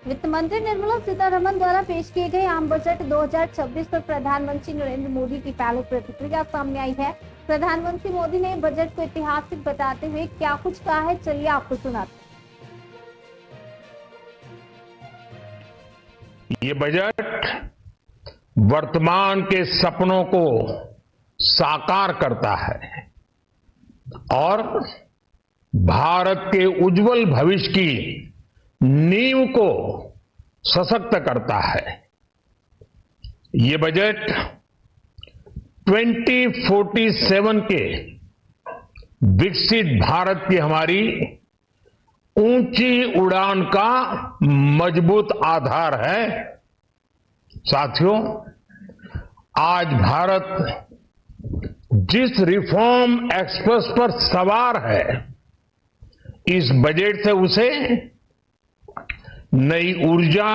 वित्त मंत्री निर्मला सीतारमण द्वारा पेश किए गए आम बजट 2026 पर प्रधानमंत्री नरेंद्र मोदी की पहले प्रतिक्रिया सामने आई है। प्रधानमंत्री मोदी ने बजट को ऐतिहासिक बताते हुए क्या कुछ कहा है, चलिए आपको सुनाते हैं। ये बजट वर्तमान के सपनों को साकार करता है और भारत के उज्जवल भविष्य की नींव को सशक्त करता है। ये बजट 2047 के विकसित भारत की हमारी ऊंची उड़ान का मजबूत आधार है। साथियों, आज भारत जिस रिफॉर्म एक्सप्रेस पर सवार है, इस बजट से उसे नई ऊर्जा,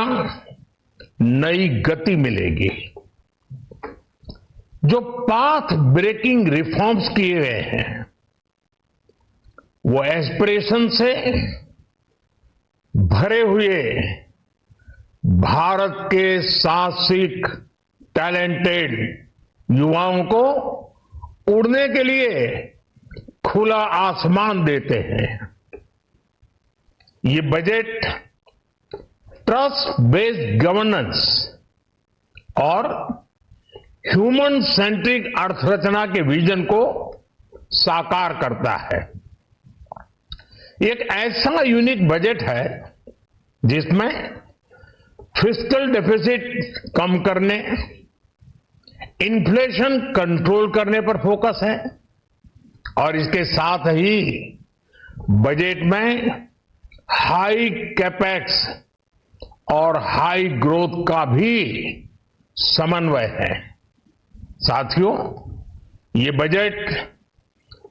नई गति मिलेगी। जो पाथ ब्रेकिंग रिफॉर्म्स किए गए हैं, वो एस्पिरेशन से भरे हुए भारत के साहसिक, टैलेंटेड युवाओं को उड़ने के लिए खुला आसमान देते हैं। ये बजट ट्रस्ट बेस्ड गवर्नेंस और ह्यूमन सेंट्रिक अर्थरचना के विजन को साकार करता है। एक ऐसा यूनिक बजट है जिसमें फिस्कल डेफिसिट कम करने, इन्फ्लेशन कंट्रोल करने पर फोकस है और इसके साथ ही बजट में हाई कैपेक्स और हाई ग्रोथ का भी समन्वय है। साथियों, ये बजट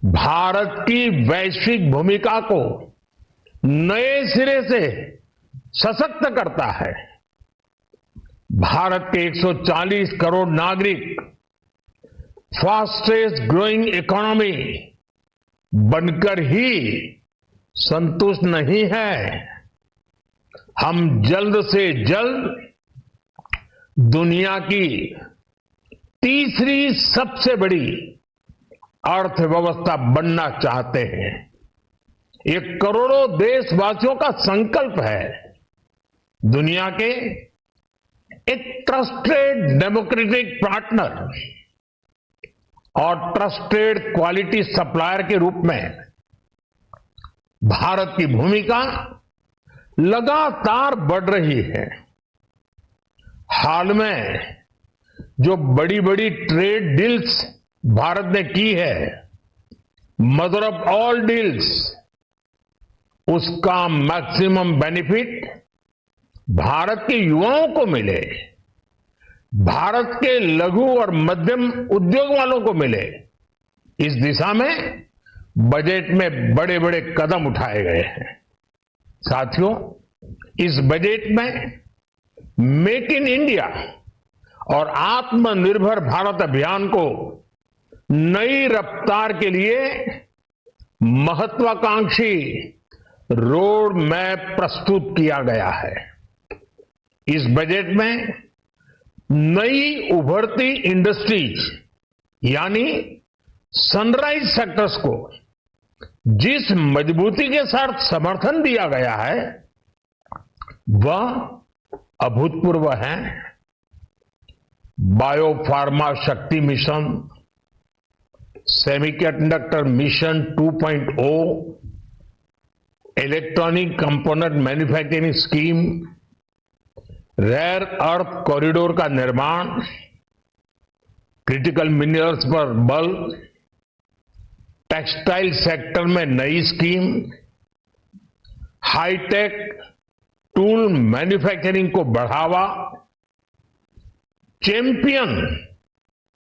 भारत की वैश्विक भूमिका को नए सिरे से सशक्त करता है। भारत के 140 करोड़ नागरिक फास्टेस्ट ग्रोइंग इकोनॉमी बनकर ही संतुष्ट नहीं है। हम जल्द से जल्द दुनिया की तीसरी सबसे बड़ी अर्थव्यवस्था बनना चाहते हैं। ये करोड़ों देशवासियों का संकल्प है दुनिया के एक ट्रस्टेड डेमोक्रेटिक पार्टनर और ट्रस्टेड क्वालिटी सप्लायर के रूप में भारत की भूमिका लगातार बढ़ रही है। हाल में जो बड़ी बड़ी ट्रेड डील्स भारत ने की है, मदर ऑफ ऑल डील्स, उसका मैक्सिमम बेनिफिट भारत के युवाओं को मिले, भारत के लघु और मध्यम उद्योग वालों को मिले। इस दिशा में बजट में बड़े बड़े कदम उठाए गए हैं। साथियों, इस बजट में मेक इन इंडिया और आत्मनिर्भर भारत अभियान को नई रफ्तार के लिए महत्वाकांक्षी रोड मैप प्रस्तुत किया गया है। इस बजट में नई उभरती इंडस्ट्रीज यानी सनराइज सेक्टर्स को जिस मजबूती के साथ समर्थन दिया गया है, वह अभूतपूर्व है। Biopharma Shakti mission, semiconductor mission 2.0, electronic component manufacturing scheme, rare earth corridor का निर्माण, क्रिटिकल मिनरल्स पर बल, टेक्सटाइल सेक्टर में नई स्कीम, हाईटेक टूल मैन्युफैक्चरिंग को बढ़ावा, चैंपियन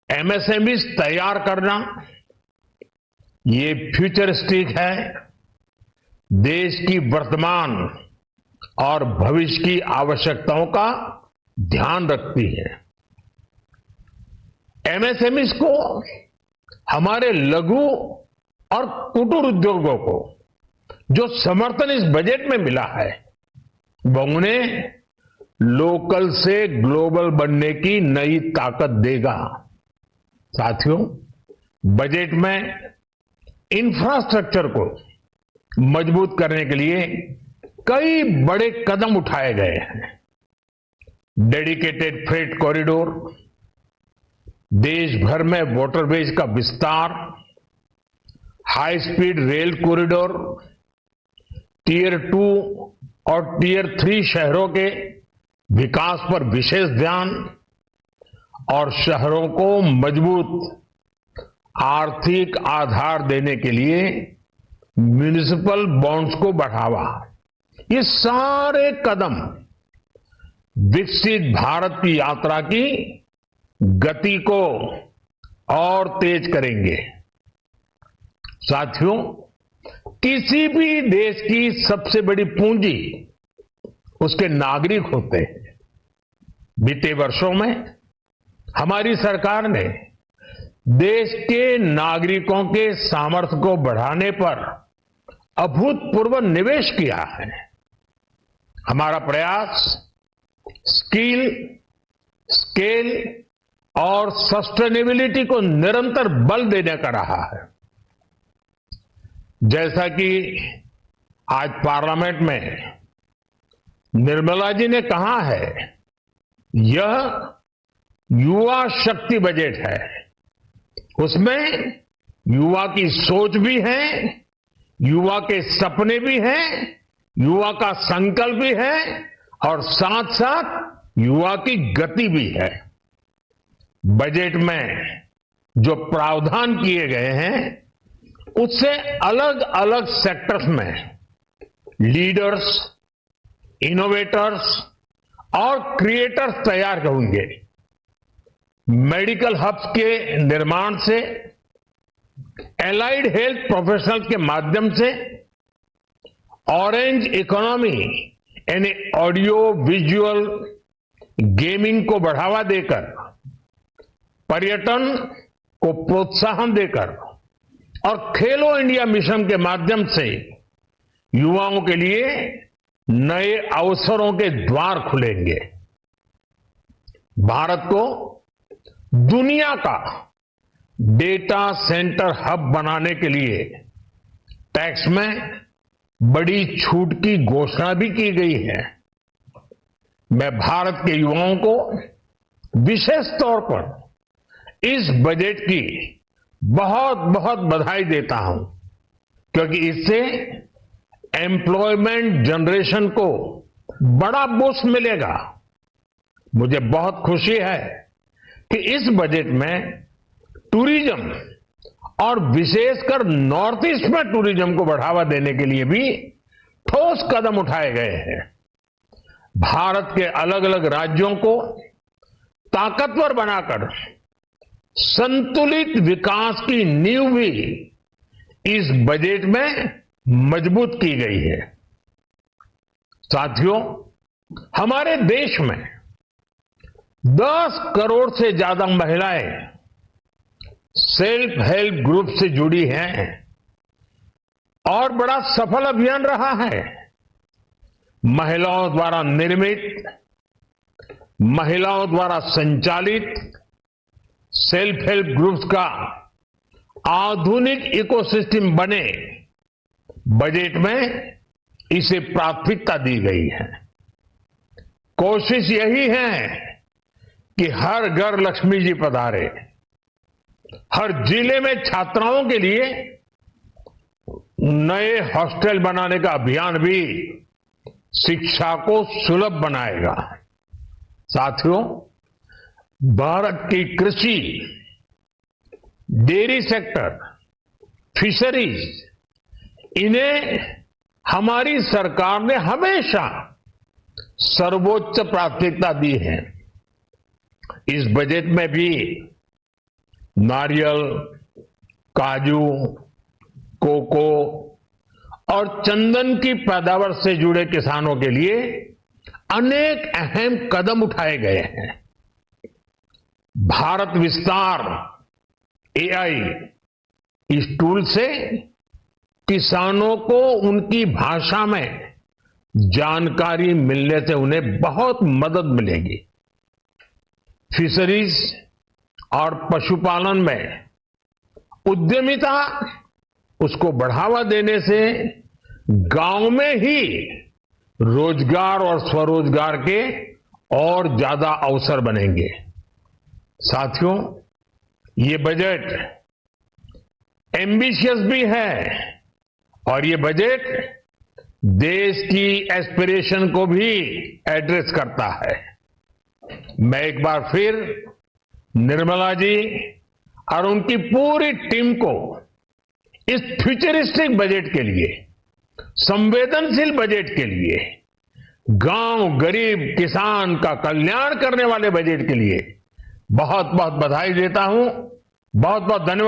एमएसएमई तैयार करना, ये फ्यूचरिस्टिक है, देश की वर्तमान और भविष्य की आवश्यकताओं का ध्यान रखती है। एमएसएमई को, हमारे लघु और कुटीर उद्योगों को जो समर्थन इस बजट में मिला है, वो उन्हें लोकल से ग्लोबल बनने की नई ताकत देगा। साथियों, बजट में इंफ्रास्ट्रक्चर को मजबूत करने के लिए कई बड़े कदम उठाए गए हैं। डेडिकेटेड फ्रेट कॉरिडोर, देश भर में वाटरवेज का विस्तार, high speed rail corridor, tier 2 और टीयर 3 शहरों के विकास पर विशेष ध्यान और शहरों को मजबूत आर्थिक आधार देने के लिए म्युनिसिपल बॉन्ड्स को बढ़ावा। ये सारे कदम विकसित भारत की यात्रा की गति को और तेज करेंगे। साथियों, किसी भी देश की सबसे बड़ी पूंजी उसके नागरिक होते हैं। बीते वर्षों में हमारी सरकार ने देश के नागरिकों के सामर्थ्य को बढ़ाने पर अभूतपूर्व निवेश किया है। हमारा प्रयास स्किल, स्केल और सस्टेनेबिलिटी को निरंतर बल देने का रहा है। जैसा कि आज पार्लियामेंट में निर्मला जी ने कहा है, यह युवा शक्ति बजट है। उसमें युवा की सोच भी है, युवा के सपने भी हैं, युवा का संकल्प भी है और साथ साथ युवा की गति भी है। बजट में जो प्रावधान किए गए हैं उससे अलग अलग सेक्टर्स में लीडर्स, इनोवेटर्स और क्रिएटर्स तैयार होंगे। मेडिकल हब्स के निर्माण से, एलाइड हेल्थ प्रोफेशनल्स के माध्यम से, ऑरेंज इकोनॉमी यानी ऑडियो विजुअल गेमिंग को बढ़ावा देकर, पर्यटन को प्रोत्साहन देकर और खेलो इंडिया मिशन के माध्यम से युवाओं के लिए नए अवसरों के द्वार खुलेंगे। भारत को दुनिया का डेटा सेंटर हब बनाने के लिए टैक्स में बड़ी छूट की घोषणा भी की गई है। मैं भारत के युवाओं को विशेष तौर पर इस बजट की बहुत बहुत बधाई देता हूं, क्योंकि इससे एम्प्लॉयमेंट जनरेशन को बड़ा बूस्ट मिलेगा। मुझे बहुत खुशी है कि इस बजट में टूरिज्म और विशेषकर नॉर्थ ईस्ट में टूरिज्म को बढ़ावा देने के लिए भी ठोस कदम उठाए गए हैं। भारत के अलग अलग राज्यों को ताकतवर बनाकर संतुलित विकास की नींव भी इस बजट में मजबूत की गई है। साथियों, हमारे देश में 10 करोड़ से ज्यादा महिलाएं सेल्फ हेल्प ग्रुप से जुड़ी हैं और बड़ा सफल अभियान रहा है। महिलाओं द्वारा निर्मित, महिलाओं द्वारा संचालित सेल्फ हेल्प ग्रुप्स का आधुनिक इकोसिस्टम बने, बजट में इसे प्राथमिकता दी गई है। कोशिश यही है कि हर घर लक्ष्मी जी पधारे। हर जिले में छात्राओं के लिए नए हॉस्टल बनाने का अभियान भी शिक्षा को सुलभ बनाएगा। साथियों, भारत की कृषि, डेयरी सेक्टर, फिशरीज, इन्हें हमारी सरकार ने हमेशा सर्वोच्च प्राथमिकता दी है। इस बजट में भी नारियल, काजू, कोको और चंदन की पैदावार से जुड़े किसानों के लिए अनेक अहम कदम उठाए गए हैं। भारत विस्तार एआई, इस टूल से किसानों को उनकी भाषा में जानकारी मिलने से उन्हें बहुत मदद मिलेगी। फिशरीज और पशुपालन में उद्यमिता, उसको बढ़ावा देने से गांव में ही रोजगार और स्वरोजगार के और ज्यादा अवसर बनेंगे। साथियों, ये बजट एम्बिशियस भी है और ये बजट देश की एस्पिरेशन को भी एड्रेस करता है। मैं एक बार फिर निर्मला जी और उनकी पूरी टीम को इस फ्यूचरिस्टिक बजट के लिए, संवेदनशील बजट के लिए, गांव, गरीब, किसान का कल्याण करने वाले बजट के लिए बहुत बहुत बधाई देता हूं। बहुत बहुत धन्यवाद।